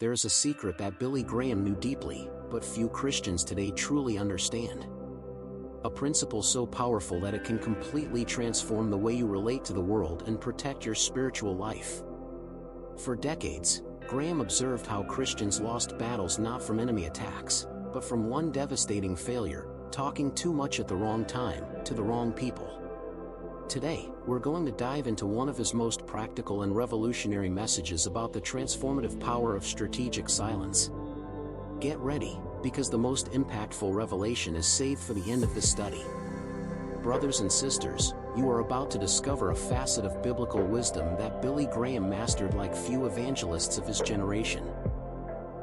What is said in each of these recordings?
there is a secret that Billy Graham knew deeply, but few Christians today truly understand. A principle so powerful that it can completely transform the way you relate to the world and protect your spiritual life. For decades, Graham observed how Christians lost battles not from enemy attacks, but from one devastating failure: talking too much at the wrong time, to the wrong people. Today, we're going to dive into one of his most practical and revolutionary messages about the transformative power of strategic silence. Get ready, because the most impactful revelation is saved for the end of this study. Brothers and sisters, you are about to discover a facet of biblical wisdom that Billy Graham mastered like few evangelists of his generation.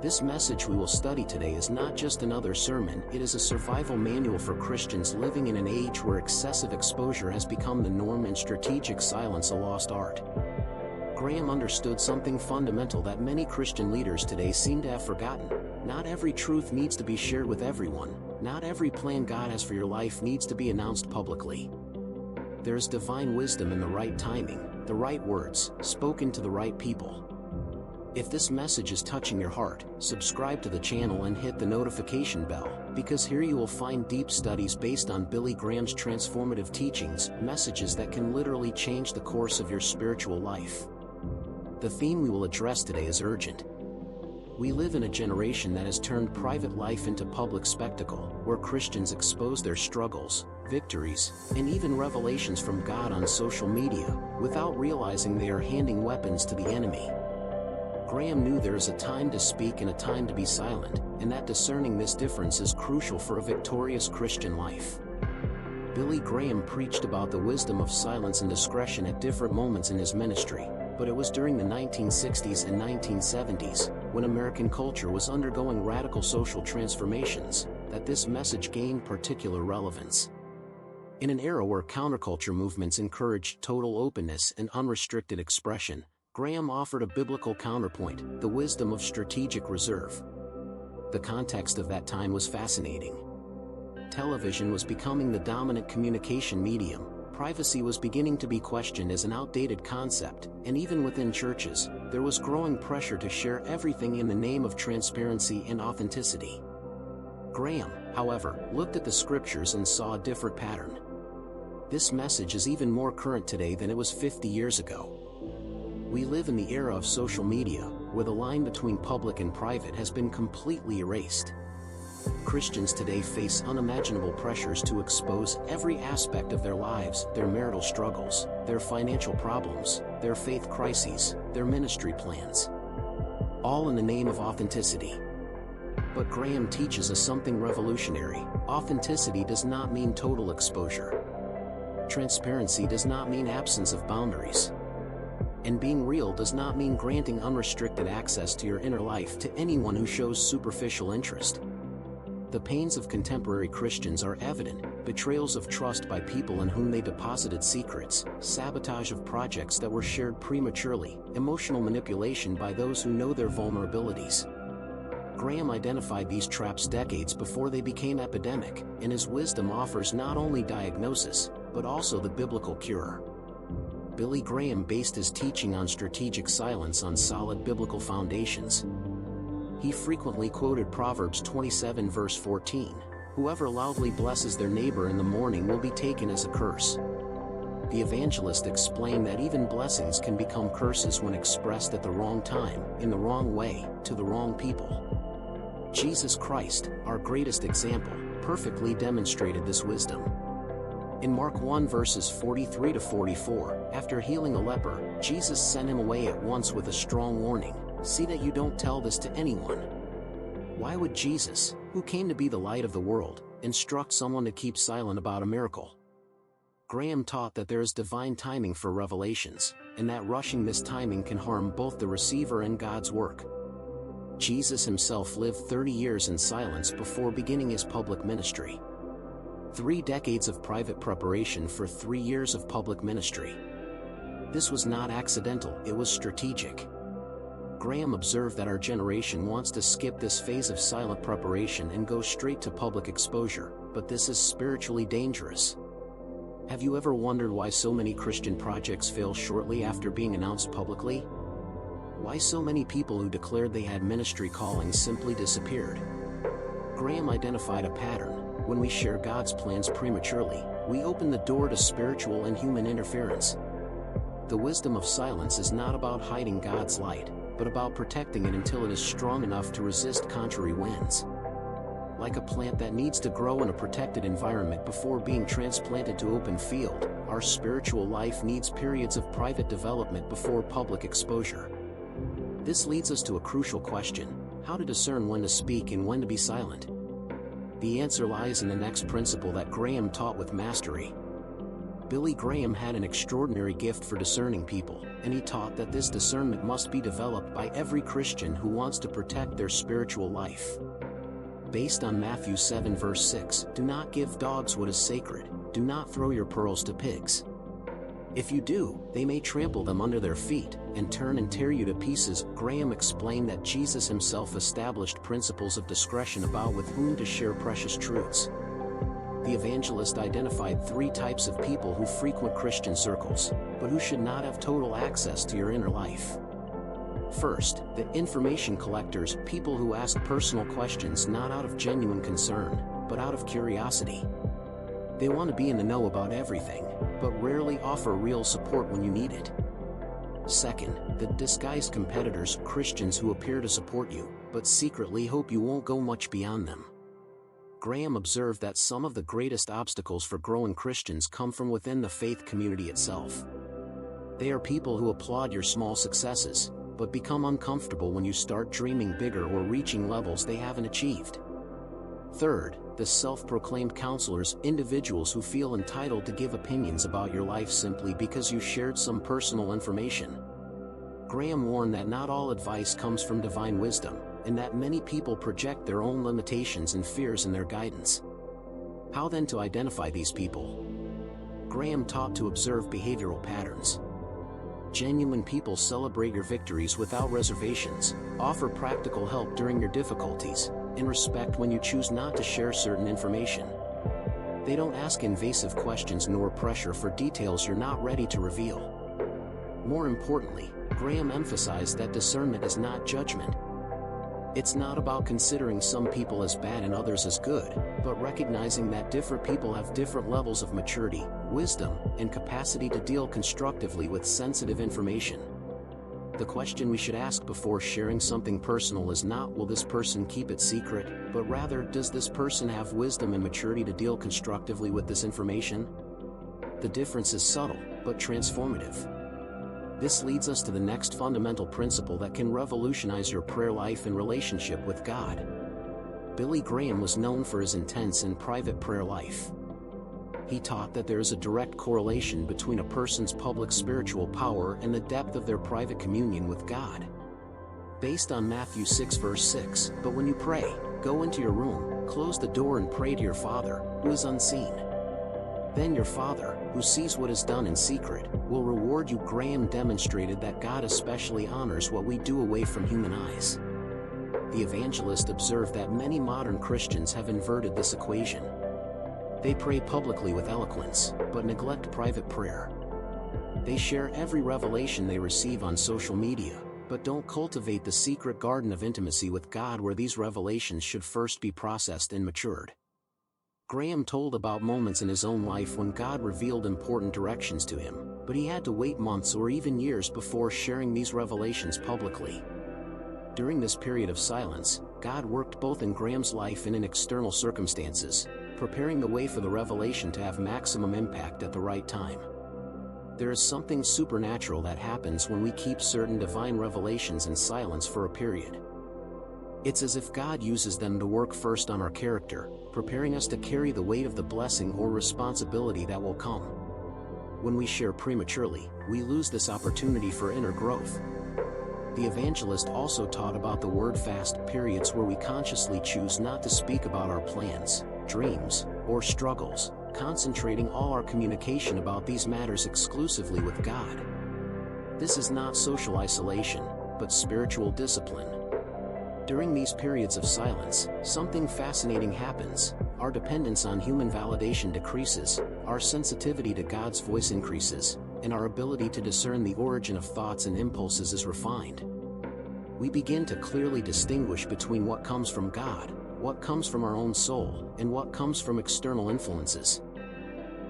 This message we will study today is not just another sermon, it is a survival manual for Christians living in an age where excessive exposure has become the norm and strategic silence a lost art. Graham understood something fundamental that many Christian leaders today seem to have forgotten. Not every truth needs to be shared with everyone. Not every plan God has for your life needs to be announced publicly. There is divine wisdom in the right timing, the right words, spoken to the right people. If this message is touching your heart, subscribe to the channel and hit the notification bell, because here you will find deep studies based on Billy Graham's transformative teachings, messages that can literally change the course of your spiritual life. The theme we will address today is urgent. We live in a generation that has turned private life into public spectacle, where Christians expose their struggles, victories, and even revelations from God on social media, without realizing they are handing weapons to the enemy. Graham knew there is a time to speak and a time to be silent, and that discerning this difference is crucial for a victorious Christian life. Billy Graham preached about the wisdom of silence and discretion at different moments in his ministry, but it was during the 1960s and 1970s, when American culture was undergoing radical social transformations, that this message gained particular relevance. In an era where counterculture movements encouraged total openness and unrestricted expression, Graham offered a biblical counterpoint: the wisdom of strategic reserve. The context of that time was fascinating. Television was becoming the dominant communication medium, privacy was beginning to be questioned as an outdated concept, and even within churches, there was growing pressure to share everything in the name of transparency and authenticity. Graham, however, looked at the scriptures and saw a different pattern. This message is even more current today than it was 50 years ago. We live in the era of social media, where the line between public and private has been completely erased. Christians today face unimaginable pressures to expose every aspect of their lives: their marital struggles, their financial problems, their faith crises, their ministry plans. All in the name of authenticity. But Graham teaches us something revolutionary. Authenticity does not mean total exposure. Transparency does not mean absence of boundaries. And being real does not mean granting unrestricted access to your inner life to anyone who shows superficial interest. The pains of contemporary Christians are evident: betrayals of trust by people in whom they deposited secrets, sabotage of projects that were shared prematurely, emotional manipulation by those who know their vulnerabilities. Graham identified these traps decades before they became epidemic, and his wisdom offers not only diagnosis, but also the biblical cure. Billy Graham based his teaching on strategic silence on solid biblical foundations. He frequently quoted Proverbs 27 verse 14, "Whoever loudly blesses their neighbor in the morning will be taken as a curse." The evangelist explained that even blessings can become curses when expressed at the wrong time, in the wrong way, to the wrong people. Jesus Christ, our greatest example, perfectly demonstrated this wisdom. In Mark 1 verses 43 to 44, after healing a leper, Jesus sent him away at once with a strong warning: "See that you don't tell this to anyone." Why would Jesus, who came to be the light of the world, instruct someone to keep silent about a miracle? Graham taught that there is divine timing for revelations, and that rushing this timing can harm both the receiver and God's work. Jesus himself lived 30 years in silence before beginning his public ministry. 3 decades of private preparation for 3 years of public ministry. This was not accidental, it was strategic. Graham observed that our generation wants to skip this phase of silent preparation and go straight to public exposure, but this is spiritually dangerous. Have you ever wondered why so many Christian projects fail shortly after being announced publicly? Why so many people who declared they had ministry callings simply disappeared? Graham identified a pattern. When we share God's plans prematurely, we open the door to spiritual and human interference. The wisdom of silence is not about hiding God's light, but about protecting it until it is strong enough to resist contrary winds. Like a plant that needs to grow in a protected environment before being transplanted to open field, our spiritual life needs periods of private development before public exposure. This leads us to a crucial question: how to discern when to speak and when to be silent. The answer lies in the next principle that Graham taught with mastery. Billy Graham had an extraordinary gift for discerning people, and he taught that this discernment must be developed by every Christian who wants to protect their spiritual life. Based on Matthew 7 verse 6, "Do not give dogs what is sacred, do not throw your pearls to pigs. If you do, they may trample them under their feet, and turn and tear you to pieces." Graham explained that Jesus himself established principles of discretion about with whom to share precious truths. The evangelist identified 3 types of people who frequent Christian circles, but who should not have total access to your inner life. First, the information collectors, people who ask personal questions not out of genuine concern, but out of curiosity. They want to be in the know about everything, but rarely offer real support when you need it. Second, the disguised competitors, Christians who appear to support you, but secretly hope you won't go much beyond them. Graham observed that some of the greatest obstacles for growing Christians come from within the faith community itself. They are people who applaud your small successes, but become uncomfortable when you start dreaming bigger or reaching levels they haven't achieved. Third, the self-proclaimed counselors, individuals who feel entitled to give opinions about your life simply because you shared some personal information. Graham warned that not all advice comes from divine wisdom, and that many people project their own limitations and fears in their guidance. How then to identify these people? Graham taught to observe behavioral patterns. Genuine people celebrate your victories without reservations, offer practical help during your difficulties, and respect when you choose not to share certain information. They don't ask invasive questions nor pressure for details you're not ready to reveal. More importantly, Graham emphasized that discernment is not judgment. It's not about considering some people as bad and others as good, but recognizing that different people have different levels of maturity, wisdom, and capacity to deal constructively with sensitive information. The question we should ask before sharing something personal is not, will this person keep it secret, but rather, does this person have wisdom and maturity to deal constructively with this information? The difference is subtle, but transformative. This leads us to the next fundamental principle that can revolutionize your prayer life and relationship with God. Billy Graham was known for his intense and private prayer life. He taught that there is a direct correlation between a person's public spiritual power and the depth of their private communion with God. Based on Matthew 6 verse 6, "But when you pray, go into your room, close the door and pray to your Father, who is unseen. Then your Father, who sees what is done in secret, will reward you." Graham demonstrated that God especially honors what we do away from human eyes. The evangelist observed that many modern Christians have inverted this equation. They pray publicly with eloquence, but neglect private prayer. They share every revelation they receive on social media, but don't cultivate the secret garden of intimacy with God where these revelations should first be processed and matured. Graham told about moments in his own life when God revealed important directions to him, but he had to wait months or even years before sharing these revelations publicly. During this period of silence, God worked both in Graham's life and in external circumstances, preparing the way for the revelation to have maximum impact at the right time. There is something supernatural that happens when we keep certain divine revelations in silence for a period. It's as if God uses them to work first on our character, preparing us to carry the weight of the blessing or responsibility that will come. When we share prematurely, we lose this opportunity for inner growth. The evangelist also taught about the word fast, periods where we consciously choose not to speak about our plans, dreams, or struggles, concentrating all our communication about these matters exclusively with God. This is not social isolation, but spiritual discipline. During these periods of silence, something fascinating happens. Our dependence on human validation decreases, our sensitivity to God's voice increases, and our ability to discern the origin of thoughts and impulses is refined. we begin to clearly distinguish between what comes from God, what comes from our own soul, and what comes from external influences.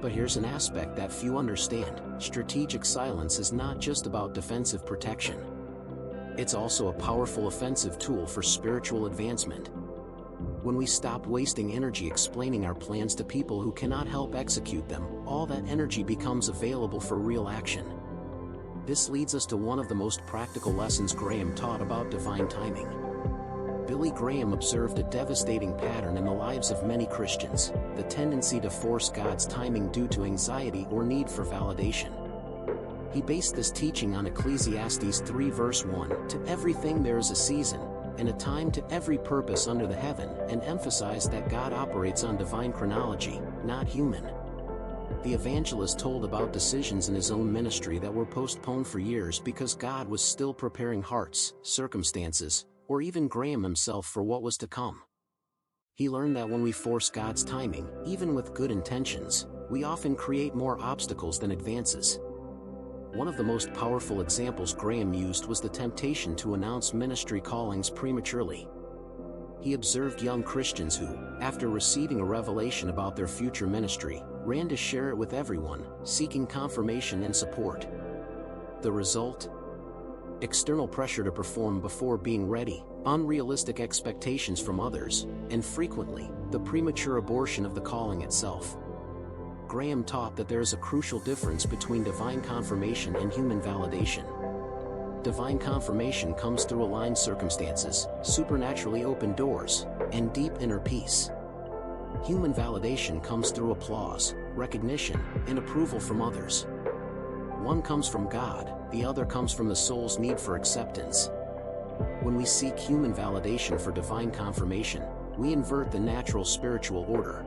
But here's an aspect that few understand: strategic silence is not just about defensive protection. It's also a powerful offensive tool for spiritual advancement. When we stop wasting energy explaining our plans to people who cannot help execute them, all that energy becomes available for real action. This leads us to one of the most practical lessons Graham taught about divine timing. Billy Graham observed a devastating pattern in the lives of many Christians: the tendency to force God's timing due to anxiety or need for validation. He based this teaching on Ecclesiastes 3 verse 1, "To everything there is a season, and a time to every purpose under the heaven," and emphasized that God operates on divine chronology, not human. The evangelist told about decisions in his own ministry that were postponed for years because God was still preparing hearts, circumstances, or even Graham himself for what was to come. He learned that when we force God's timing, even with good intentions, we often create more obstacles than advances. One of the most powerful examples Graham used was the temptation to announce ministry callings prematurely. He observed young Christians who, after receiving a revelation about their future ministry, ran to share it with everyone, seeking confirmation and support. The result? External pressure to perform before being ready, unrealistic expectations from others, and frequently, the premature abortion of the calling itself. Graham taught that there is a crucial difference between divine confirmation and human validation. Divine confirmation comes through aligned circumstances, supernaturally open doors, and deep inner peace. Human validation comes through applause, recognition, and approval from others. One comes from God, the other comes from the soul's need for acceptance. When we seek human validation for divine confirmation, we invert the natural spiritual order.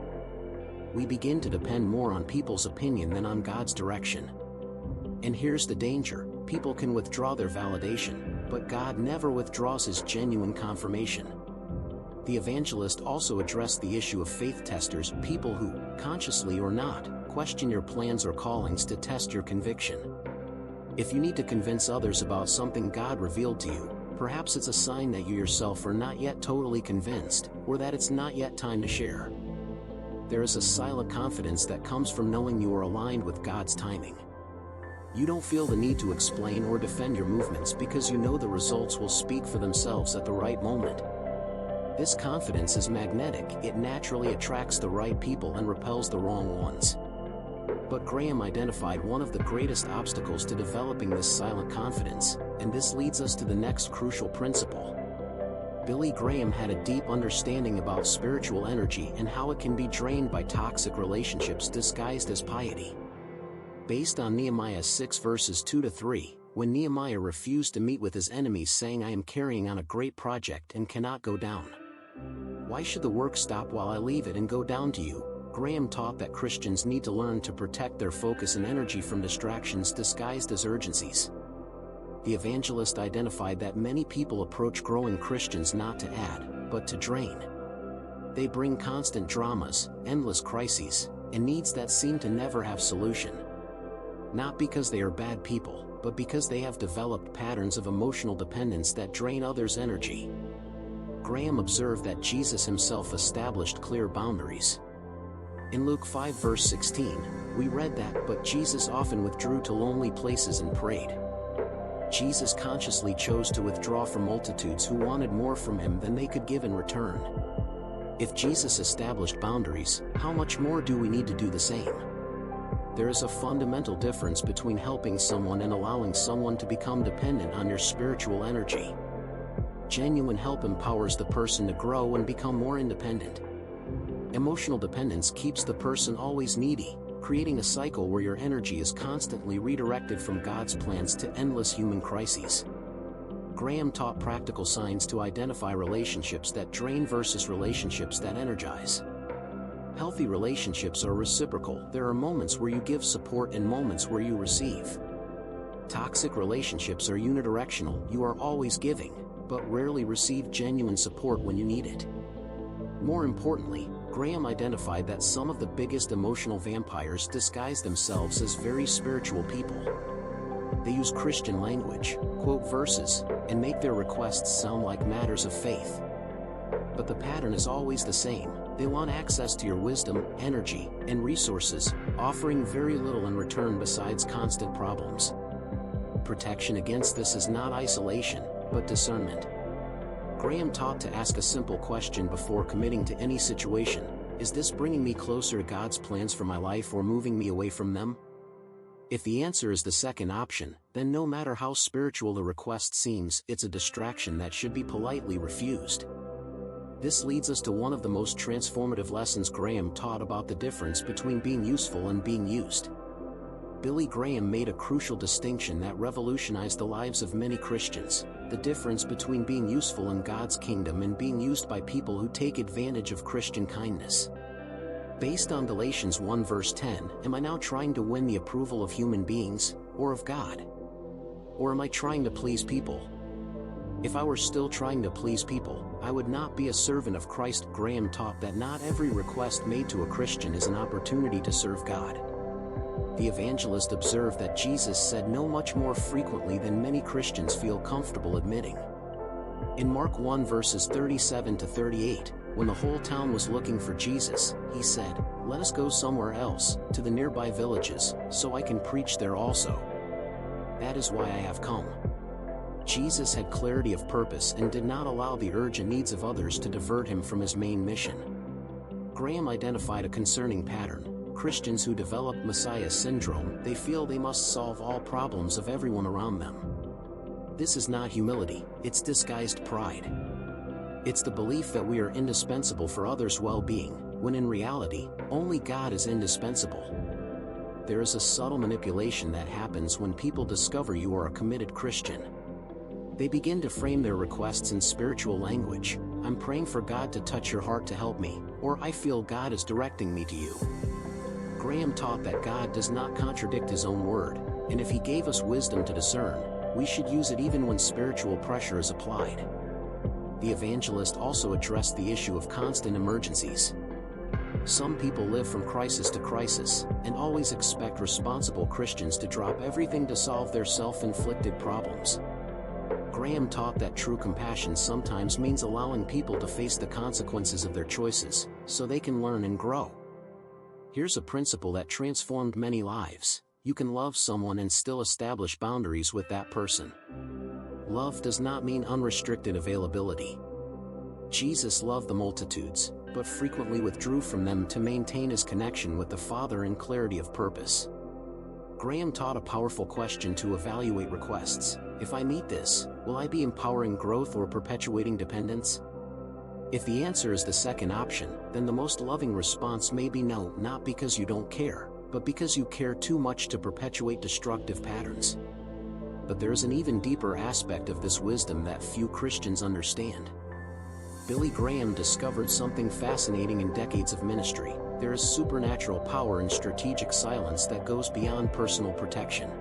We begin to depend more on people's opinion than on God's direction. And here's the danger: people can withdraw their validation, but God never withdraws his genuine confirmation. The evangelist also addressed the issue of faith testers, people who, consciously or not, question your plans or callings to test your conviction. If you need to convince others about something God revealed to you, perhaps it's a sign that you yourself are not yet totally convinced, or that it's not yet time to share. There is a silent confidence that comes from knowing you are aligned with God's timing. You don't feel the need to explain or defend your movements because you know the results will speak for themselves at the right moment. This confidence is magnetic; it naturally attracts the right people and repels the wrong ones. But Graham identified one of the greatest obstacles to developing this silent confidence, and this leads us to the next crucial principle. Billy Graham had a deep understanding about spiritual energy and how it can be drained by toxic relationships disguised as piety. Based on Nehemiah 6 verses 2-3, when Nehemiah refused to meet with his enemies saying, "I am carrying on a great project and cannot go down. Why should the work stop while I leave it and go down to you?" Graham taught that Christians need to learn to protect their focus and energy from distractions disguised as urgencies. The evangelist identified that many people approach growing Christians not to add, but to drain. They bring constant dramas, endless crises, and needs that seem to never have solution. Not because they are bad people, but because they have developed patterns of emotional dependence that drain others' energy. Graham observed that Jesus himself established clear boundaries. In Luke 5 verse 16, we read that, "But Jesus often withdrew to lonely places and prayed." Jesus consciously chose to withdraw from multitudes who wanted more from him than they could give in return. If Jesus established boundaries, how much more do we need to do the same? There is a fundamental difference between helping someone and allowing someone to become dependent on your spiritual energy. Genuine help empowers the person to grow and become more independent. Emotional dependence keeps the person always needy, creating a cycle where your energy is constantly redirected from God's plans to endless human crises. Graham taught practical signs to identify relationships that drain versus relationships that energize. Healthy relationships are reciprocal. There are moments where you give support and moments where you receive. Toxic relationships are unidirectional. You are always giving, but rarely receive genuine support when you need it. More importantly, Graham identified that some of the biggest emotional vampires disguise themselves as very spiritual people. They use Christian language, quote verses, and make their requests sound like matters of faith. But the pattern is always the same. They want access to your wisdom, energy, and resources, offering very little in return besides constant problems. Protection against this is not isolation, but discernment. Graham taught to ask a simple question before committing to any situation: is this bringing me closer to God's plans for my life or moving me away from them? If the answer is the second option, then no matter how spiritual the request seems, it's a distraction that should be politely refused. This leads us to one of the most transformative lessons Graham taught about the difference between being useful and being used. Billy Graham made a crucial distinction that revolutionized the lives of many Christians: the difference between being useful in God's kingdom and being used by people who take advantage of Christian kindness. Based on Galatians 1 verse 10, am I now trying to win the approval of human beings, or of God? Or am I trying to please people? If I were still trying to please people, I would not be a servant of Christ. Graham taught that not every request made to a Christian is an opportunity to serve God. The evangelist observed that Jesus said no much more frequently than many Christians feel comfortable admitting. In Mark 1 verses 37 to 38, when the whole town was looking for Jesus, he said, "Let us go somewhere else, to the nearby villages, so I can preach there also. That is why I have come." Jesus had clarity of purpose and did not allow the urgent needs of others to divert him from his main mission. Graham identified a concerning pattern. Christians who develop Messiah syndrome, they feel they must solve all problems of everyone around them. This is not humility, it's disguised pride. It's the belief that we are indispensable for others' well-being, when in reality, only God is indispensable. There is a subtle manipulation that happens when people discover you are a committed Christian. They begin to frame their requests in spiritual language: "I'm praying for God to touch your heart to help me," or "I feel God is directing me to you." Graham taught that God does not contradict his own word, and if he gave us wisdom to discern, we should use it even when spiritual pressure is applied. The evangelist also addressed the issue of constant emergencies. Some people live from crisis to crisis, and always expect responsible Christians to drop everything to solve their self-inflicted problems. Graham taught that true compassion sometimes means allowing people to face the consequences of their choices, so they can learn and grow. Here's a principle that transformed many lives: you can love someone and still establish boundaries with that person. Love does not mean unrestricted availability. Jesus loved the multitudes, but frequently withdrew from them to maintain his connection with the Father in clarity of purpose. Graham taught a powerful question to evaluate requests: if I meet this, will I be empowering growth or perpetuating dependence? If the answer is the second option, then the most loving response may be no, not because you don't care, but because you care too much to perpetuate destructive patterns. But there is an even deeper aspect of this wisdom that few Christians understand. Billy Graham discovered something fascinating in decades of ministry: there is supernatural power in strategic silence that goes beyond personal protection.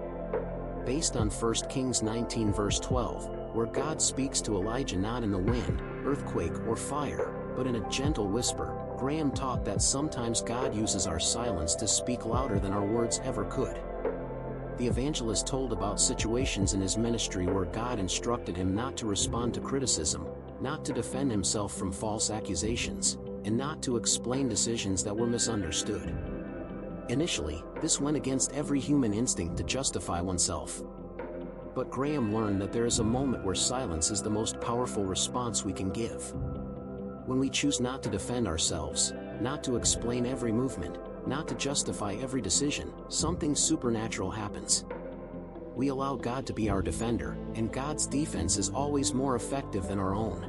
Based on 1 Kings 19 verse 12, where God speaks to Elijah not in the wind, earthquake, or fire, but in a gentle whisper, Graham taught that sometimes God uses our silence to speak louder than our words ever could. The evangelist told about situations in his ministry where God instructed him not to respond to criticism, not to defend himself from false accusations, and not to explain decisions that were misunderstood. Initially, this went against every human instinct to justify oneself. But Graham learned that there is a moment where silence is the most powerful response we can give. When we choose not to defend ourselves, not to explain every movement, not to justify every decision, something supernatural happens. We allow God to be our defender, and God's defense is always more effective than our own.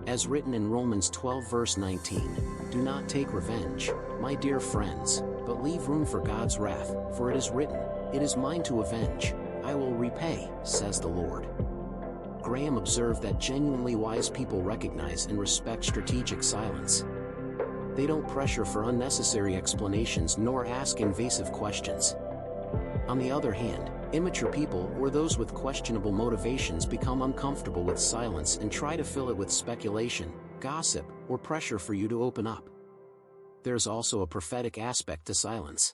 As written in Romans 12 verse 19, "Do not take revenge, my dear friends, but leave room for God's wrath, for it is written, 'It is mine to avenge, I will repay,' says the Lord." Graham observed that genuinely wise people recognize and respect strategic silence. They don't pressure for unnecessary explanations nor ask invasive questions. On the other hand, immature people or those with questionable motivations become uncomfortable with silence and try to fill it with speculation, gossip, or pressure for you to open up. There's also a prophetic aspect to silence.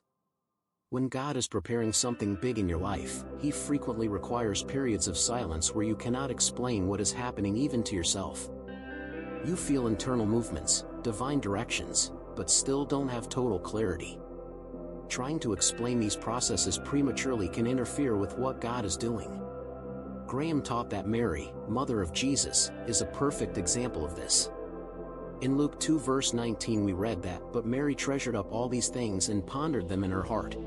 When God is preparing something big in your life, He frequently requires periods of silence where you cannot explain what is happening even to yourself. You feel internal movements, divine directions, but still don't have total clarity. Trying to explain these processes prematurely can interfere with what God is doing. Graham taught that Mary, mother of Jesus, is a perfect example of this. In Luke 2 verse 19 we read that, "But Mary treasured up all these things and pondered them in her heart."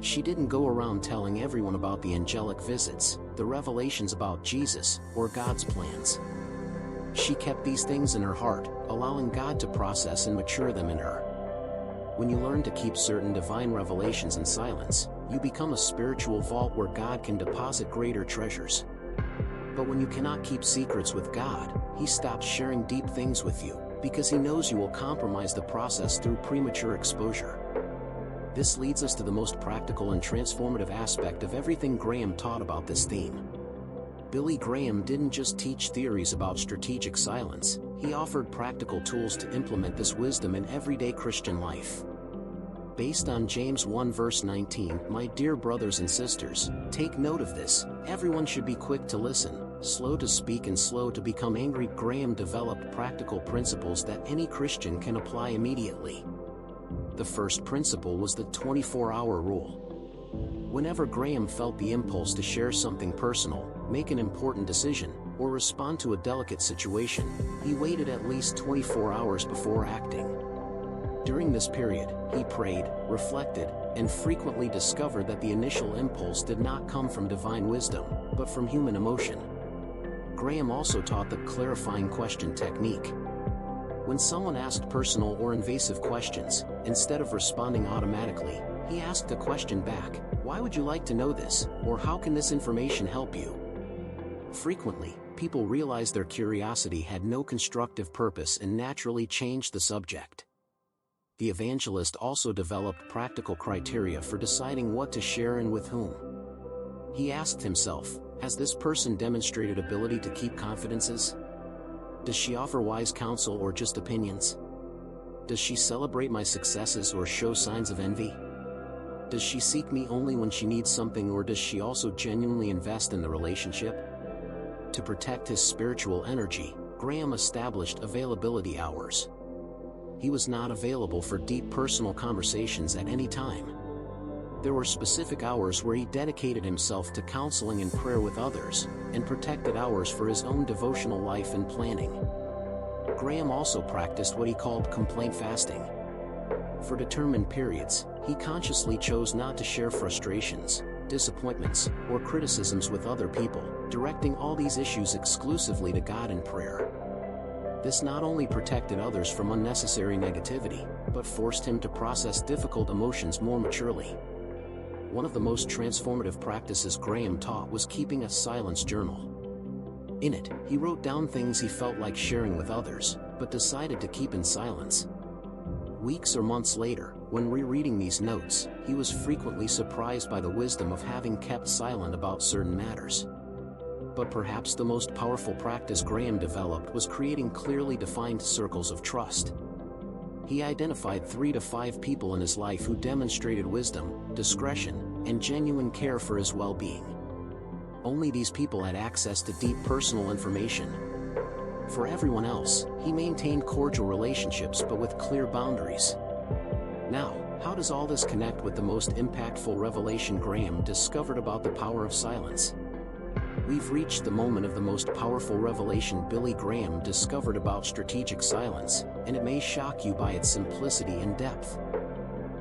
She didn't go around telling everyone about the angelic visits, the revelations about Jesus, or God's plans. She kept these things in her heart, allowing God to process and mature them in her. When you learn to keep certain divine revelations in silence, you become a spiritual vault where God can deposit greater treasures. But when you cannot keep secrets with God, He stops sharing deep things with you, because He knows you will compromise the process through premature exposure. This leads us to the most practical and transformative aspect of everything Graham taught about this theme. Billy Graham didn't just teach theories about strategic silence, he offered practical tools to implement this wisdom in everyday Christian life. Based on James 1 verse 19, "My dear brothers and sisters, take note of this, everyone should be quick to listen, slow to speak and slow to become angry." Graham developed practical principles that any Christian can apply immediately. The first principle was the 24-hour rule. Whenever Graham felt the impulse to share something personal, make an important decision, or respond to a delicate situation, he waited at least 24 hours before acting. During this period, he prayed, reflected, and frequently discovered that the initial impulse did not come from divine wisdom, but from human emotion. Graham also taught the clarifying question technique. When someone asked personal or invasive questions, instead of responding automatically, he asked a question back: "Why would you like to know this?" or "How can this information help you?" Frequently, people realized their curiosity had no constructive purpose and naturally changed the subject. The evangelist also developed practical criteria for deciding what to share and with whom. He asked himself, has this person demonstrated ability to keep confidences? Does she offer wise counsel or just opinions? Does she celebrate my successes or show signs of envy? Does she seek me only when she needs something, or does she also genuinely invest in the relationship? To protect his spiritual energy, Graham established availability hours. He was not available for deep personal conversations at any time. There were specific hours where he dedicated himself to counseling and prayer with others, and protected hours for his own devotional life and planning. Graham also practiced what he called complaint fasting. For determined periods, he consciously chose not to share frustrations, disappointments, or criticisms with other people, directing all these issues exclusively to God in prayer. This not only protected others from unnecessary negativity, but forced him to process difficult emotions more maturely. One of the most transformative practices Graham taught was keeping a silence journal. In it, he wrote down things he felt like sharing with others, but decided to keep in silence. Weeks or months later, when rereading these notes, he was frequently surprised by the wisdom of having kept silent about certain matters. But perhaps the most powerful practice Graham developed was creating clearly defined circles of trust. He identified 3 to 5 people in his life who demonstrated wisdom, discretion, and genuine care for his well-being. Only these people had access to deep personal information. For everyone else, he maintained cordial relationships but with clear boundaries. Now, how does all this connect with the most impactful revelation Graham discovered about the power of silence? We've reached the moment of the most powerful revelation Billy Graham discovered about strategic silence, and it may shock you by its simplicity and depth.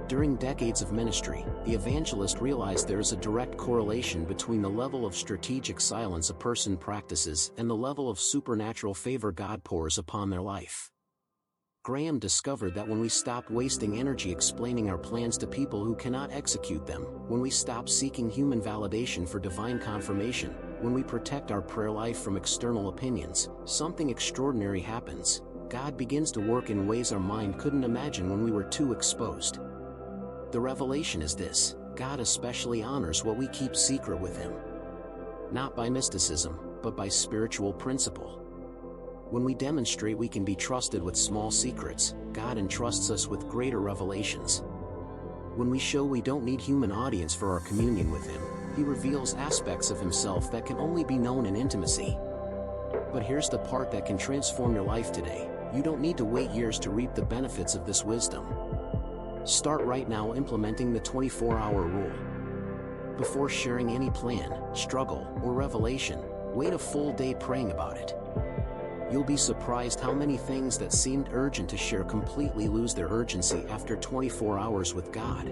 During decades of ministry, the evangelist realized there is a direct correlation between the level of strategic silence a person practices and the level of supernatural favor God pours upon their life. Graham discovered that when we stop wasting energy explaining our plans to people who cannot execute them, when we stop seeking human validation for divine confirmation, when we protect our prayer life from external opinions, something extraordinary happens. God begins to work in ways our mind couldn't imagine when we were too exposed. The revelation is this: God especially honors what we keep secret with Him. Not by mysticism, but by spiritual principle. When we demonstrate we can be trusted with small secrets, God entrusts us with greater revelations. When we show we don't need human audience for our communion with Him, He reveals aspects of Himself that can only be known in intimacy. But here's the part that can transform your life today. You don't need to wait years to reap the benefits of this wisdom. Start right now implementing the 24-hour rule. Before sharing any plan, struggle, or revelation, wait a full day praying about it. You'll be surprised how many things that seemed urgent to share completely lose their urgency after 24 hours with God.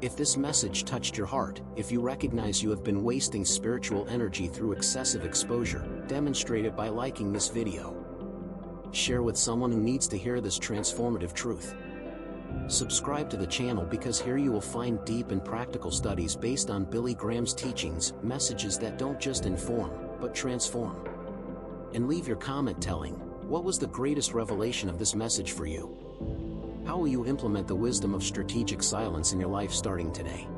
If this message touched your heart, if you recognize you have been wasting spiritual energy through excessive exposure, demonstrate it by liking this video. Share with someone who needs to hear this transformative truth. Subscribe to the channel because here you will find deep and practical studies based on Billy Graham's teachings, messages that don't just inform, but transform. And leave your comment telling, what was the greatest revelation of this message for you? How will you implement the wisdom of strategic silence in your life starting today?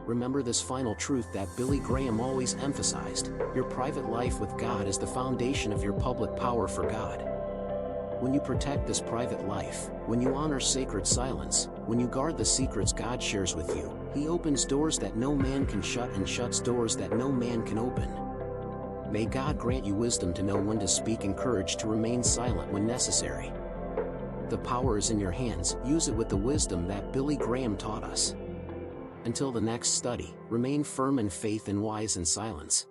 Remember this final truth that Billy Graham always emphasized: your private life with God is the foundation of your public power for God. When you protect this private life, when you honor sacred silence, when you guard the secrets God shares with you, He opens doors that no man can shut and shuts doors that no man can open. May God grant you wisdom to know when to speak and courage to remain silent when necessary. The power is in your hands. Use it with the wisdom that Billy Graham taught us. Until the next study, remain firm in faith and wise in silence.